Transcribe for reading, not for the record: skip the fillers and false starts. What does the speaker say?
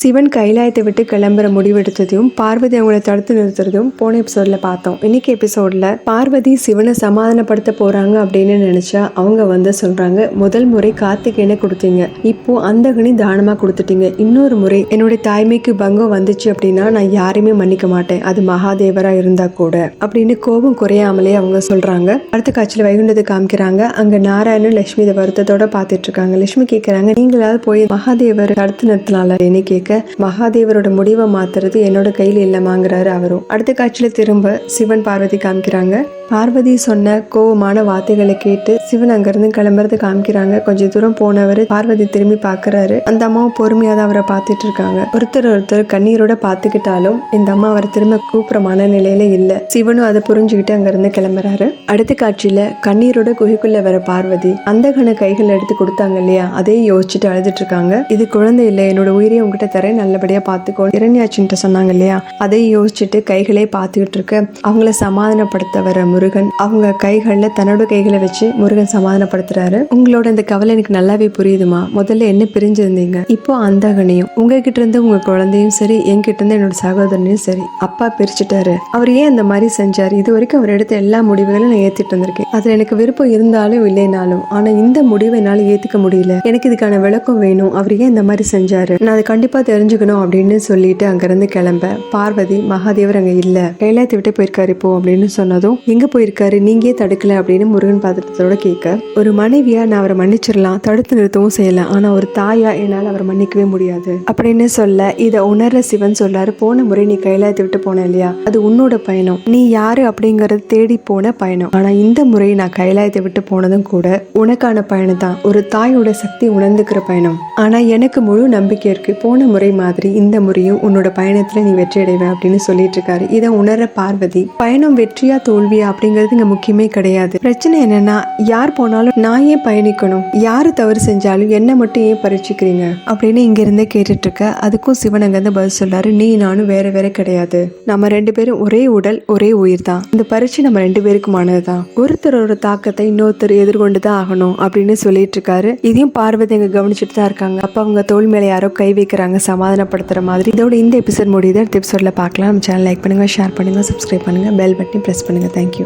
சிவன் கைலாயத்தை விட்டு கிளம்புற முடிவெடுத்ததையும் பார்வதி அவங்கள தடுத்து நிறுத்துறதும் போன எபிசோட்ல பார்த்தோம். இன்னைக்கு எபிசோட்ல பார்வதி சிவனை சமாதானப்படுத்த போறாங்க அப்படின்னு நினைச்சா அவங்க சொல்றாங்க, முதல் முறை கார்த்திகேயனை கொடுத்தீங்க, இப்போ அந்தகனி தானமா கொடுத்துட்டீங்க, இன்னொரு முறை என்னுடைய தாய்மைக்கு பங்கம் வந்துச்சு அப்படின்னா நான் யாரையுமே மன்னிக்க மாட்டேன், அது மகாதேவரா இருந்தா கூட அப்படின்னு கோபம் குறையாமலே அவங்க சொல்றாங்க. அடுத்த காட்சியில வைகுண்டத்தை காமிக்கிறாங்க. அங்க நாராயணன் லட்சுமி இதை வருத்தத்தோட பாத்துட்டு இருக்காங்க. லட்சுமி கேட்கறாங்க, நீங்களாவது போய் மகாதேவர் தடுத்து நிறுத்தலாம்ல என்ன கேட்க, மகாதேவரோட முடிவை மாத்துறது என்னோட கையில இல்லமாங்கிறாரு அவரும். அடுத்த காட்சியில திரும்ப சிவன் பார்வதி காமிக்கிறாங்க. பார்வதி சொன்ன கோபமான வார்த்தைகளை கேட்டு சிவன் அங்கிருந்து கிளம்புறது காமிக்கிறாங்க. கொஞ்சம் தூரம் போனவர் பார்வதி திரும்பி பாக்குறாரு. அந்த அம்மாவும் பொறுமையா தான் அவரை பார்த்துட்டு இருக்காங்க. ஒருத்தர் கண்ணீரோட பாத்துக்கிட்டாலும் இந்த அம்மா அவரை திரும்ப கூப்பிடுற மனநிலையில இல்ல. சிவனும் அதை புரிஞ்சுக்கிட்டு அங்கிருந்து கிளம்புறாரு. அடுத்த காட்சியில கண்ணீரோட குகைக்குள்ள வர பார்வதி அந்தகன கைகள் எடுத்து கொடுத்தாங்க இல்லையா, அதே யோசிச்சுட்டு அழுதுட்டு இருக்காங்க. இது குழந்தை இல்லை, என்னோட உயிரை உங்ககிட்ட தரேன், நல்லபடியா பாத்துக்கோ இரண்யாச்சின்ட்டு சொன்னாங்க இல்லையா, அதை யோசிச்சுட்டு கைகளே பாத்துக்கிட்டு இருக்க அவங்கள சமாதானப்படுத்த வர முருகன் அவங்க கைகள்ல தன்னோட கைகளை வச்சு முருகன் சமாதானப்படுத்துறாரு. உங்களோட இந்த கவலை எனக்கு நல்லாவே புரியுதுமா, முதல்ல என்ன பிரிஞ்சிருந்தீங்க, இப்போ அந்தகனையும் உங்ககிட்ட இருந்து உங்க குழந்தையும் சரி, என்கிட்ட இருந்து என்னோட சகோதரனையும் சரி அப்பா பிரிச்சுட்டாரு. அவர் ஏன் இந்த மாதிரி செஞ்சாரு, இது வரைக்கும் அவர் எடுத்த எல்லா முடிவுகளும் நான் ஏத்துட்டு வந்திருக்கேன், அதுல எனக்கு விருப்பம் இருந்தாலும் இல்லைனாலும், ஆனா இந்த முடிவை என்னால ஏத்துக்க முடியல, எனக்கு இதுக்கான விளக்கம் வேணும், அவர் ஏன் இந்த மாதிரி செஞ்சாரு, நான் அதை கண்டிப்பா தெரிஞ்சுக்கணும் அப்படின்னு சொல்லிட்டு அங்கிருந்து கிளம்ப பார்வதி மகாதேவர் அங்க இல்ல, கைலாயத்தை விட்டு போயிருக்காரு இப்போ அப்படின்னு சொன்னதும், எங்க போயிருக்காரு, நீங்க தடுக்கல அப்படின்னு முருகன் பாத்திரத்தோட கேட்க, ஒரு மனைவியா நான் அவரை மன்னிச்சிடலாம், தடுத்து நிறுத்தவும் செய்யலாம், ஆனா ஒரு தாயா என்னால் அவரை மன்னிக்கவே முடியாது அப்படின்னு சொல்ல, இதை உணர்ற சிவன் சொல்றாரு, போன முறை நீ கைலாயத்தை விட்டு போன இல்லையா, அது உன்னோட பயணம், நீ யாரு அப்படிங்கறத தேடி போன பயணம், ஆனா இந்த முறை நான் கைலாயத்தை விட்டு போனதும் கூட உனக்கான பயணம் தான், ஒரு தாயோட சக்தி உணர்ந்துக்கிற பயணம், ஆனா எனக்கு முழு நம்பிக்கை இருக்கு, போன முறை மாதிரி இந்த முறையும் உன்னோட பயணத்துல நீ வெற்றி அடைவ அப்படின்னு சொல்லிட்டு இருக்காரு. இதை உணர்ற பார்வதி, பயணம் வெற்றியா தோல்வியா அப்படிங்கிறது இங்க முக்கியமே கிடையாது, பிரச்சனை என்னன்னா யார் போனாலும் நான் ஏன் பயணிக்கணும், யாரு தவறு செஞ்சாலும் என்ன மட்டும் ஏன் பரீட்சிக்கிறீங்க அப்படின்னு இங்க இருந்தே கேட்டுட்டு இருக்க. அதுக்கும் சிவன் அங்க இருந்து பதில் சொல்றாரு, நீ நானும் வேற வேற கிடையாது, நம்ம ரெண்டு பேரும் ஒரே உடல் ஒரே உயிர் தான், இந்த பரீட்சை நம்ம ரெண்டு பேருக்குமானதுதான், ஒருத்தரோட தாக்கத்தை இன்னொருத்தர் எதிர்கொண்டுதான் ஆகணும் அப்படின்னு சொல்லிட்டு இருக்காரு. இதையும் பார்வதி அங்க கவனிச்சுட்டு தான் இருக்காங்க. அப்ப அவங்க தோல் மேல யாரோ கை வைக்கிறாங்க சமாதானப்படுத்துற மாதிரி. இதோட இந்த எபிசோட் முடியுது. அடுத்த எபிசோட்ல பார்க்கலாம். நம்ம சேனல் லைக் பண்ணுங்க, ஷேர் பண்ணுங்க, சப்ஸ்கிரைப் பண்ணுங்க, பெல் பட்டனை பிரஸ் பண்ணுங்க. தேங்க்யூ.